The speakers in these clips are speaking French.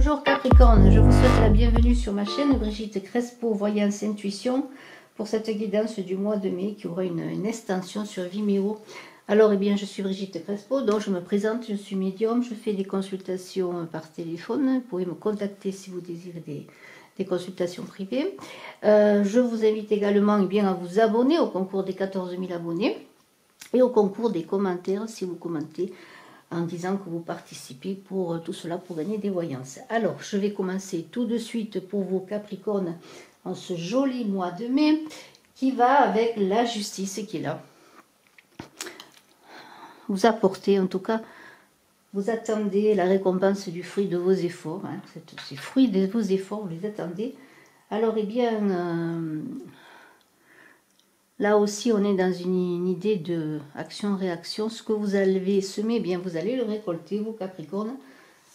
Bonjour Capricorne, je vous souhaite la bienvenue sur ma chaîne Brigitte Crespo, Voyance Intuition, pour cette guidance du mois de mai qui aura une extension sur Vimeo. Alors, je suis Brigitte Crespo, donc je me présente, je suis médium, je fais des consultations par téléphone. Vous pouvez me contacter si vous désirez des consultations privées. Je vous invite également à vous abonner au concours des 14 000 abonnés et au concours des commentaires si vous commentez en disant que vous participez pour tout cela pour gagner des voyances. Alors, je vais commencer tout de suite pour vos Capricornes en ce joli mois de mai qui va avec la justice qui est là. Vous apportez, en tout cas, vous attendez la récompense du fruit de vos efforts. Hein, ces fruits de vos efforts, vous les attendez. Alors, là aussi, on est dans une idée de action-réaction. Ce que vous avez semé, vous allez le récolter, vous Capricornes.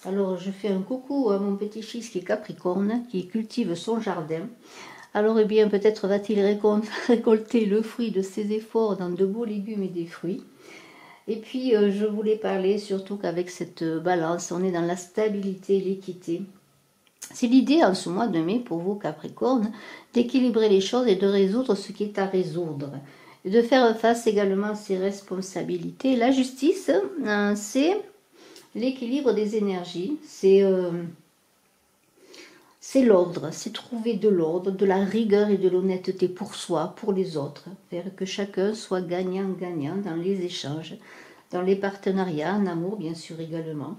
Alors, je fais un coucou à mon petit fils qui est Capricorne, qui cultive son jardin. Alors, peut-être va-t-il récolter le fruit de ses efforts dans de beaux légumes et des fruits. Et puis, je voulais parler surtout qu'avec cette balance, on est dans la stabilité, l'équité. C'est l'idée en ce mois de mai pour vous Capricornes d'équilibrer les choses et de résoudre ce qui est à résoudre. Et de faire face également à ses responsabilités. La justice, c'est l'équilibre des énergies, c'est l'ordre, c'est trouver de l'ordre, de la rigueur et de l'honnêteté pour soi, pour les autres. Faire que chacun soit gagnant-gagnant dans les échanges, dans les partenariats, en amour bien sûr également.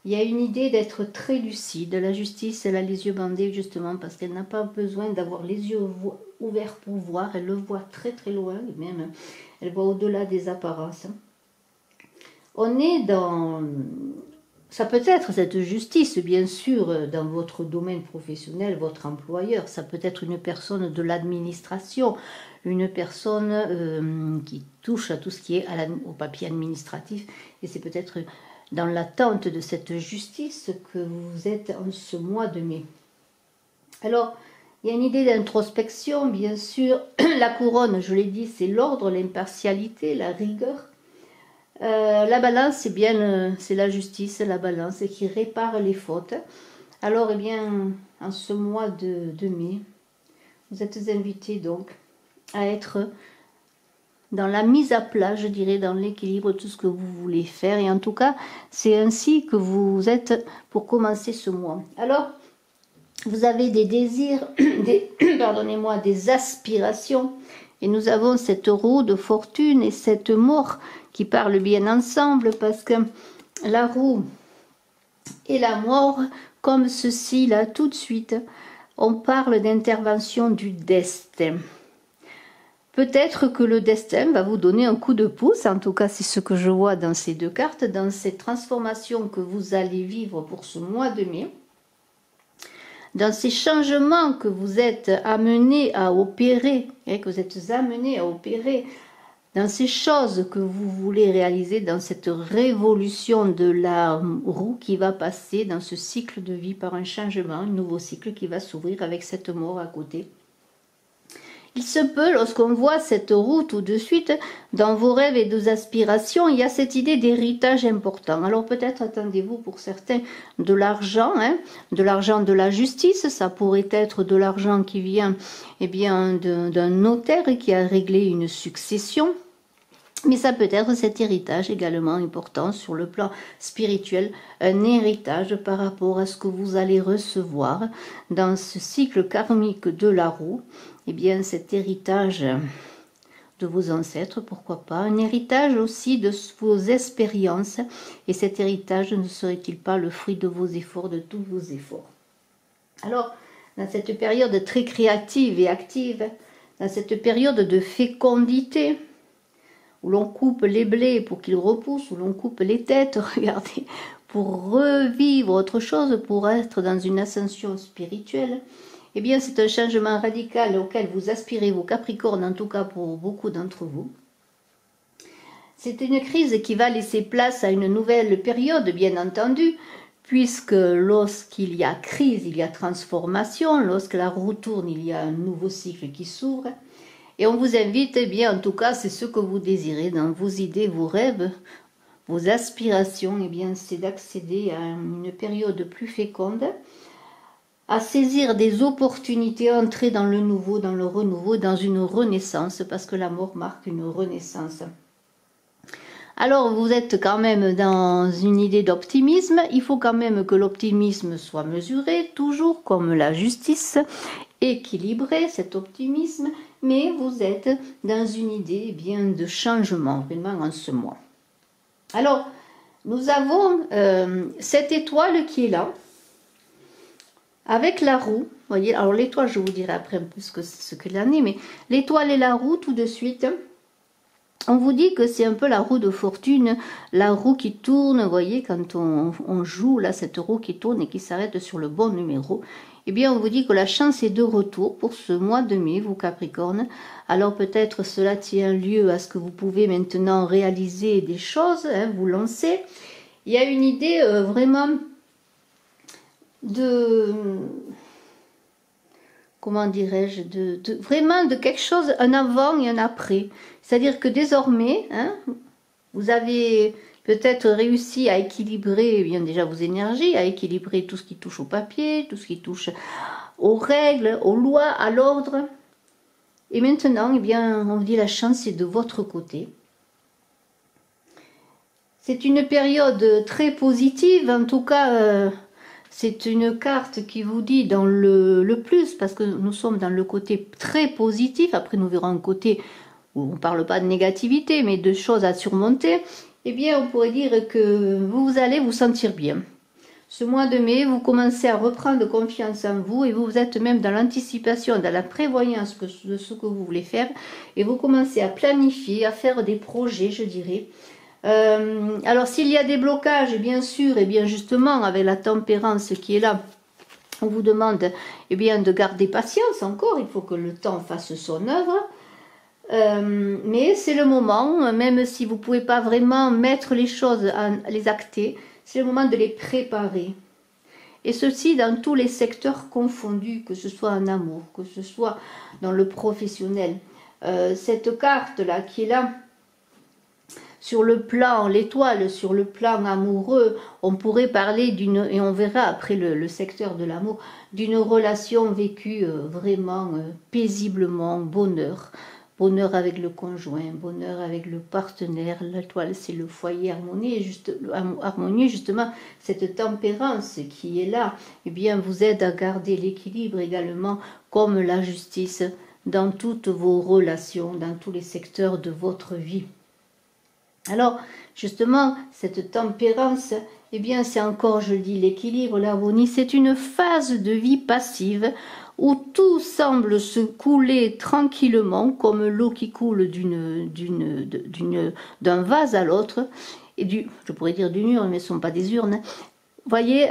Il y a une idée d'être très lucide. La justice, elle a les yeux bandés justement parce qu'elle n'a pas besoin d'avoir les yeux ouverts pour voir. Elle le voit très très loin, même elle voit au-delà des apparences. On est dans... Ça peut être cette justice, bien sûr, dans votre domaine professionnel, votre employeur. Ça peut être une personne de l'administration, une personne qui touche à tout ce qui est au papier administratif. Et c'est peut-être dans l'attente de cette justice que vous êtes en ce mois de mai. Alors, il y a une idée d'introspection, bien sûr. La couronne, je l'ai dit, c'est l'ordre, l'impartialité, la rigueur. La balance, c'est la justice, la balance qui répare les fautes. Alors, en ce mois de mai, vous êtes invités donc à être dans la mise à plat, je dirais, dans l'équilibre, tout ce que vous voulez faire. Et en tout cas, c'est ainsi que vous êtes pour commencer ce mois. Alors, vous avez des désirs, des aspirations. Et nous avons cette roue de fortune et cette mort qui parlent bien ensemble parce que la roue et la mort, comme ceci là, tout de suite, on parle d'intervention du destin. Peut-être que le destin va vous donner un coup de pouce, en tout cas c'est ce que je vois dans ces deux cartes, dans cette transformation que vous allez vivre pour ce mois de mai, dans ces changements que vous êtes amenés à opérer, dans ces choses que vous voulez réaliser, dans cette révolution de la roue qui va passer dans ce cycle de vie par un changement, un nouveau cycle qui va s'ouvrir avec cette mort à côté. Il se peut, lorsqu'on voit cette roue tout de suite, dans vos rêves et vos aspirations, il y a cette idée d'héritage important. Alors peut-être attendez-vous pour certains de l'argent, de l'argent de la justice, ça pourrait être de l'argent qui vient d'un notaire qui a réglé une succession. Mais ça peut être cet héritage également important sur le plan spirituel, un héritage par rapport à ce que vous allez recevoir dans ce cycle karmique de la roue. Cet héritage de vos ancêtres, pourquoi pas, un héritage aussi de vos expériences, et cet héritage ne serait-il pas le fruit de vos efforts, de tous vos efforts? Alors, dans cette période très créative et active, dans cette période de fécondité, où l'on coupe les blés pour qu'ils repoussent, où l'on coupe les têtes, regardez, pour revivre autre chose, pour être dans une ascension spirituelle, c'est un changement radical auquel vous aspirez, vos Capricornes, en tout cas pour beaucoup d'entre vous. C'est une crise qui va laisser place à une nouvelle période, bien entendu, puisque lorsqu'il y a crise, il y a transformation, lorsque la roue tourne, il y a un nouveau cycle qui s'ouvre. Et on vous invite, en tout cas, c'est ce que vous désirez dans vos idées, vos rêves, vos aspirations, eh bien, c'est d'accéder à une période plus féconde, à saisir des opportunités, à entrer dans le nouveau, dans le renouveau, dans une renaissance, parce que la mort marque une renaissance. Alors, vous êtes quand même dans une idée d'optimisme. Il faut quand même que l'optimisme soit mesuré, toujours comme la justice, équilibré, cet optimisme. Mais vous êtes dans une idée eh bien de changement, vraiment en ce mois. Alors, nous avons cette étoile qui est là, avec la roue. Vous voyez, alors l'étoile, je vous dirai après un peu ce que l'année, mais l'étoile et la roue, tout de suite... On vous dit que c'est un peu la roue de fortune, la roue qui tourne, vous voyez, quand on joue, là, cette roue qui tourne et qui s'arrête sur le bon numéro. Eh bien, on vous dit que la chance est de retour pour ce mois de mai, vous Capricorne. Alors peut-être cela tient lieu à ce que vous pouvez maintenant réaliser des choses, hein, vous lancer. Il y a une idée vraiment de... comment dirais-je, vraiment de quelque chose, un avant et un après. C'est-à-dire que désormais, hein, vous avez peut-être réussi à équilibrer, eh bien déjà vos énergies, à équilibrer tout ce qui touche au papier, tout ce qui touche aux règles, aux lois, à l'ordre. Et maintenant, eh bien, on vous dit la chance est de votre côté. C'est une période très positive, en tout cas... c'est une carte qui vous dit dans le plus, parce que nous sommes dans le côté très positif. Après, nous verrons un côté où on ne parle pas de négativité, mais de choses à surmonter. Eh bien, on pourrait dire que vous allez vous sentir bien. Ce mois de mai, vous commencez à reprendre confiance en vous et vous êtes même dans l'anticipation, dans la prévoyance de ce que vous voulez faire. Et vous commencez à planifier, à faire des projets, je dirais. Alors s'il y a des blocages, bien sûr, et bien justement avec la tempérance qui est là, on vous demande eh bien de garder patience encore, il faut que le temps fasse son œuvre, mais c'est le moment, même si vous ne pouvez pas vraiment mettre les choses, les acter, c'est le moment de les préparer. Et ceci dans tous les secteurs confondus, que ce soit en amour, que ce soit dans le professionnel. Cette carte-là qui est là, sur le plan, l'étoile, sur le plan amoureux, on pourrait parler d'une, et on verra après le secteur de l'amour, d'une relation vécue vraiment paisiblement, bonheur. Bonheur avec le conjoint, bonheur avec le partenaire. L'étoile, c'est le foyer harmonieux, justement, cette tempérance qui est là, eh bien, vous aide à garder l'équilibre également, comme la justice, dans toutes vos relations, dans tous les secteurs de votre vie. Alors, justement, cette tempérance, eh bien, c'est encore, je dis, l'équilibre, l'harmonie. C'est une phase de vie passive où tout semble se couler tranquillement, comme l'eau qui coule d'un vase à l'autre, et je pourrais dire d'une urne, mais ce ne sont pas des urnes. Vous voyez,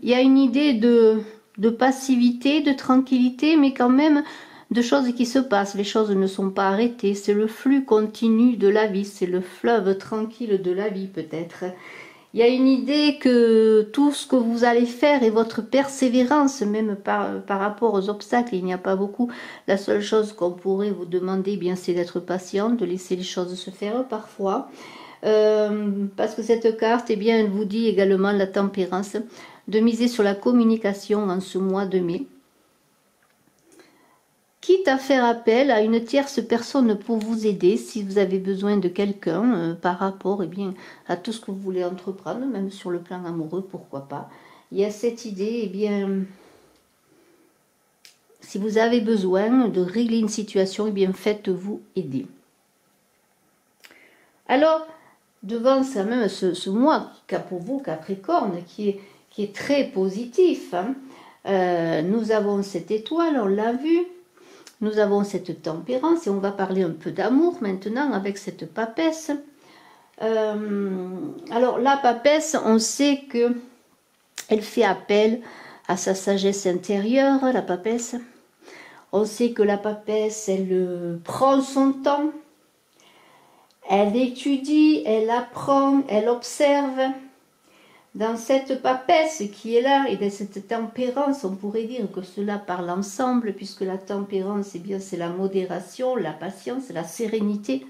il y a une idée de passivité, de tranquillité, mais quand même de choses qui se passent. Les choses ne sont pas arrêtées. C'est le flux continu de la vie, c'est le fleuve tranquille de la vie peut-être. Il y a une idée que tout ce que vous allez faire et votre persévérance, même par rapport aux obstacles, il n'y a pas beaucoup. La seule chose qu'on pourrait vous demander, eh bien, c'est d'être patient, de laisser les choses se faire parfois. Parce que cette carte, eh bien, elle vous dit également la tempérance, de miser sur la communication en ce mois de mai. Quitte à faire appel à une tierce personne pour vous aider si vous avez besoin de quelqu'un par rapport eh bien, à tout ce que vous voulez entreprendre, même sur le plan amoureux, pourquoi pas. Il y a cette idée, eh bien, si vous avez besoin de régler une situation, eh bien, faites-vous aider. Alors, devant ça même ce mois, pour vous, Capricorne, qui est très positif, hein, nous avons cette étoile, on l'a vu. Nous avons cette tempérance et on va parler un peu d'amour maintenant avec cette papesse. Alors la papesse, on sait que elle fait appel à sa sagesse intérieure, la papesse. On sait que la papesse, elle prend son temps, elle étudie, elle apprend, elle observe. Dans cette papesse qui est là et dans cette tempérance, on pourrait dire que cela parle ensemble, puisque la tempérance, eh bien, c'est la modération, la patience, la sérénité.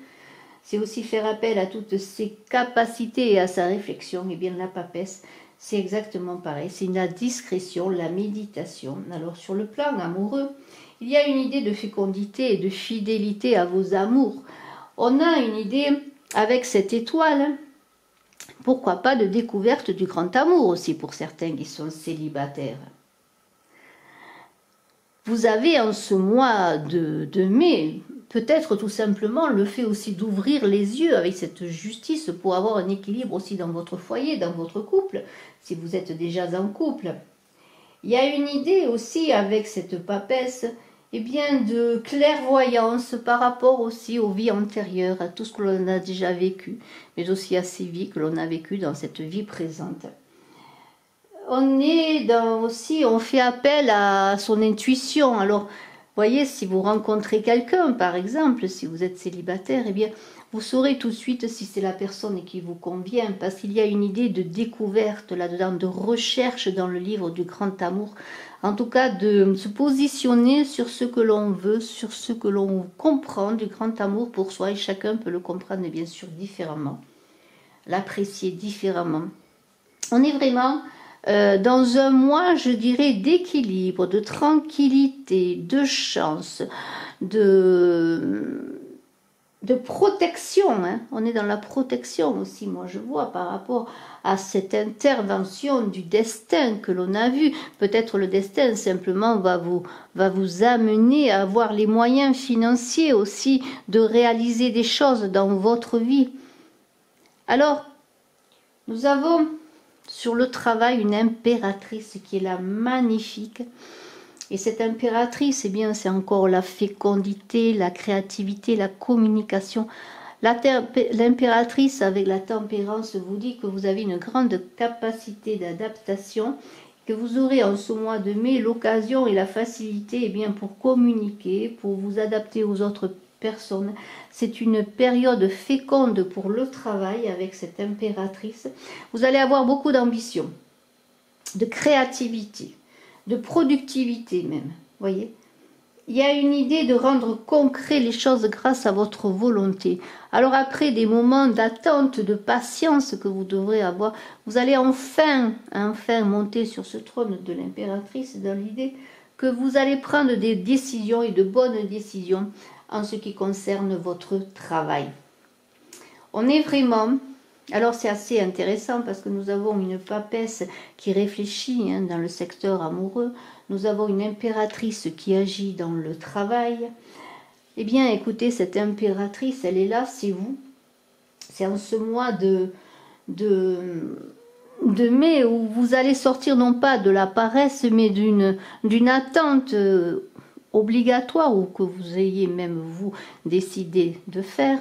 c'est aussi faire appel à toutes ses capacités et à sa réflexion. Et bien la papesse, c'est exactement pareil, c'est la discrétion, la méditation. Alors sur le plan amoureux, il y a une idée de fécondité et de fidélité à vos amours. On a une idée avec cette étoile, pourquoi pas de découverte du grand amour aussi pour certains qui sont célibataires. Vous avez en ce mois de mai, peut-être tout simplement le fait aussi d'ouvrir les yeux avec cette justice pour avoir un équilibre aussi dans votre foyer, dans votre couple, si vous êtes déjà en couple. Il y a une idée aussi avec cette papesse, eh bien de clairvoyance par rapport aussi aux vies antérieures, à tout ce que l'on a déjà vécu, mais aussi à ces vies que l'on a vécues dans cette vie présente. On est aussi, on fait appel à son intuition. Alors, voyez, si vous rencontrez quelqu'un, par exemple, si vous êtes célibataire, eh bien, vous saurez tout de suite si c'est la personne qui vous convient, parce qu'il y a une idée de découverte là-dedans, de recherche dans le livre du grand amour. En tout cas, de se positionner sur ce que l'on veut, sur ce que l'on comprend du grand amour pour soi, et chacun peut le comprendre, bien sûr, différemment, l'apprécier différemment. On est vraiment dans un mois, je dirais, d'équilibre, de tranquillité, de chance, de protection. Hein. On est dans la protection aussi, moi je vois, par rapport à cette intervention du destin que l'on a vu. Peut-être le destin simplement va vous amener à avoir les moyens financiers aussi de réaliser des choses dans votre vie. Alors, nous avons sur le travail une impératrice qui est là magnifique. Et cette impératrice, eh bien, c'est encore la fécondité, la créativité, la communication. L'impératrice avec la tempérance vous dit que vous avez une grande capacité d'adaptation, que vous aurez en ce mois de mai l'occasion et la facilité eh bien, pour communiquer, pour vous adapter aux autres personnes. C'est une période féconde pour le travail avec cette impératrice. Vous allez avoir beaucoup d'ambition, de créativité, de productivité même, voyez. Il y a une idée de rendre concret les choses grâce à votre volonté. Alors après des moments d'attente, de patience que vous devrez avoir, vous allez enfin monter sur ce trône de l'impératrice dans l'idée que vous allez prendre des décisions et de bonnes décisions en ce qui concerne votre travail. On est vraiment... Alors c'est assez intéressant parce que nous avons une papesse qui réfléchit hein, dans le secteur amoureux, nous avons une impératrice qui agit dans le travail. Eh bien écoutez, cette impératrice, elle est là, c'est vous. C'est en ce mois de mai où vous allez sortir non pas de la paresse mais d'une attente obligatoire ou que vous ayez même vous décidé de faire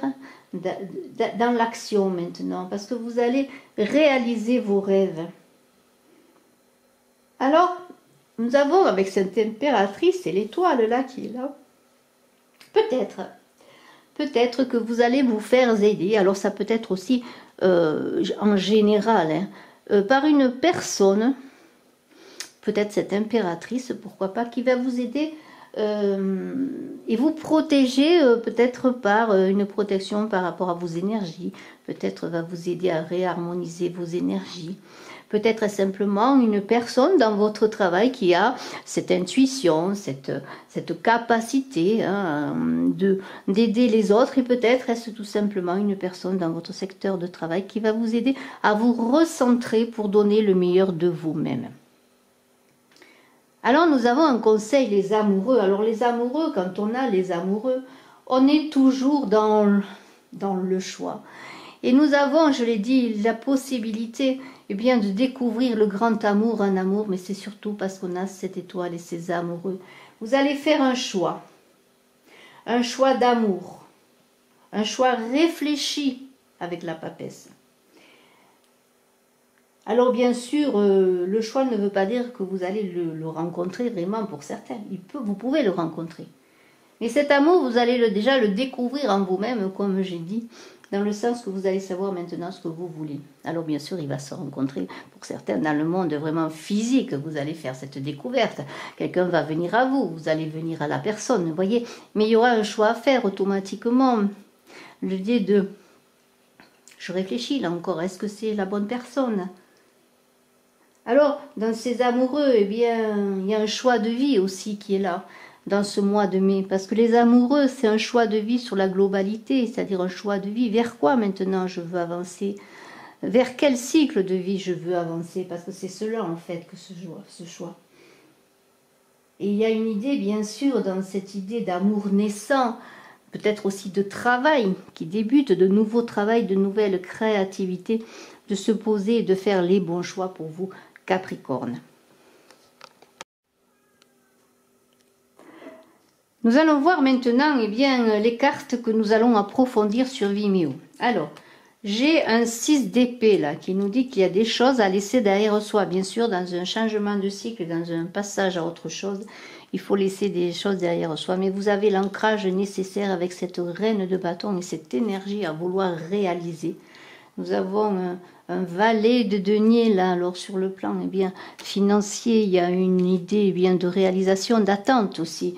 dans l'action maintenant, parce que vous allez réaliser vos rêves. Alors, nous avons avec cette impératrice, c'est l'étoile là qui est là, peut-être que vous allez vous faire aider, alors ça peut être aussi en général, hein, par une personne, peut-être cette impératrice, pourquoi pas, qui va vous aider et vous protéger peut-être par une protection par rapport à vos énergies, peut-être va vous aider à réharmoniser vos énergies, peut-être simplement une personne dans votre travail qui a cette intuition, cette capacité hein, d'aider les autres, et peut-être est-ce tout simplement une personne dans votre secteur de travail qui va vous aider à vous recentrer pour donner le meilleur de vous-même. Alors nous avons un conseil, les amoureux. Alors les amoureux, quand on a les amoureux, on est toujours dans le choix. Et nous avons, je l'ai dit, la possibilité eh bien, de découvrir le grand amour, un amour, mais c'est surtout parce qu'on a cette étoile et ces amoureux. Vous allez faire un choix d'amour, un choix réfléchi avec la papesse. Alors bien sûr, le choix ne veut pas dire que vous allez le rencontrer vraiment pour certains. Vous pouvez le rencontrer. Mais cet amour, vous allez déjà le découvrir en vous-même, comme j'ai dit, dans le sens que vous allez savoir maintenant ce que vous voulez. Alors bien sûr, il va se rencontrer pour certains dans le monde vraiment physique. Vous allez faire cette découverte. Quelqu'un va venir à vous, vous allez venir à la personne, vous voyez. Mais il y aura un choix à faire automatiquement. l'idée de... Je réfléchis là encore, est-ce que c'est la bonne personne? Alors, dans ces amoureux, eh bien, il y a un choix de vie aussi qui est là, dans ce mois de mai. Parce que les amoureux, c'est un choix de vie sur la globalité, c'est-à-dire un choix de vie. Vers quoi maintenant je veux avancer? Vers quel cycle de vie je veux avancer? Parce que c'est cela, en fait, que ce choix. Et il y a une idée, bien sûr, dans cette idée d'amour naissant, peut-être aussi de travail qui débute, de nouveaux travail, de nouvelles créativités, de se poser et de faire les bons choix pour vous, Capricorne. Nous allons voir maintenant eh bien, les cartes que nous allons approfondir sur Vimeo. Alors, j'ai un 6 d'épée là qui nous dit qu'il y a des choses à laisser derrière soi. Bien sûr, dans un changement de cycle, dans un passage à autre chose, il faut laisser des choses derrière soi. Mais vous avez l'ancrage nécessaire avec cette reine de bâton et cette énergie à vouloir réaliser. Nous avons un valet de denier là. Alors sur le plan eh bien, financier, il y a une idée eh bien, de réalisation, d'attente aussi.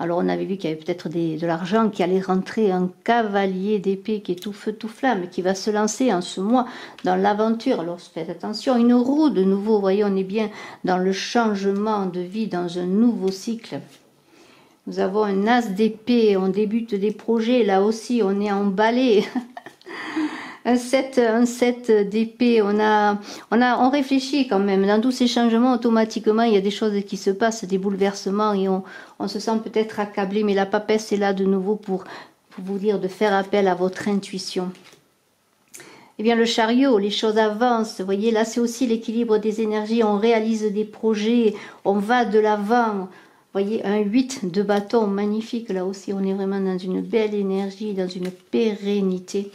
Alors on avait vu qu'il y avait peut-être de l'argent qui allait rentrer, un cavalier d'épée qui est tout feu tout flamme, qui va se lancer en ce mois dans l'aventure. Alors faites attention, une roue de nouveau, vous voyez, on est bien dans le changement de vie, dans un nouveau cycle. Nous avons un as d'épée, on débute des projets, là aussi on est emballé. Un 7 d'épée, on réfléchit quand même. Dans tous ces changements, automatiquement, il y a des choses qui se passent, des bouleversements, et on se sent peut-être accablé, mais la papesse est là de nouveau pour vous dire de faire appel à votre intuition. Eh bien, le chariot, les choses avancent. Vous voyez, là, c'est aussi l'équilibre des énergies. On réalise des projets, on va de l'avant. Vous voyez, un 8 de bâton, magnifique. Là aussi, on est vraiment dans une belle énergie, dans une pérennité.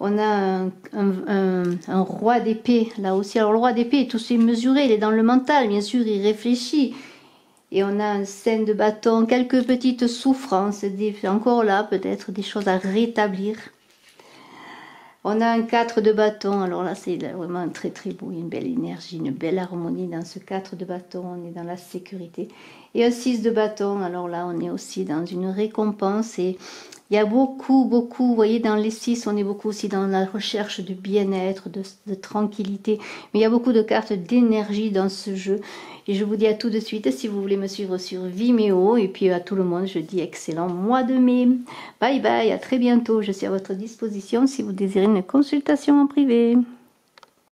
On a un roi d'épée, là aussi. Alors, le roi d'épée est aussi mesuré, il est dans le mental, bien sûr, il réfléchit. Et on a un 5 de bâton, quelques petites souffrances, encore là, peut-être des choses à rétablir. On a un 4 de bâton, alors là, c'est vraiment très très beau, il y a une belle énergie, une belle harmonie dans ce 4 de bâton, on est dans la sécurité. Et un 6 de bâton, alors là, on est aussi dans une récompense et il y a beaucoup, vous voyez, dans les 6, on est beaucoup aussi dans la recherche de bien-être, de tranquillité. Mais il y a beaucoup de cartes d'énergie dans ce jeu. Et je vous dis à tout de suite, si vous voulez me suivre sur Vimeo. Et puis à tout le monde, je dis excellent mois de mai. Bye bye, à très bientôt. Je suis à votre disposition si vous désirez une consultation en privé.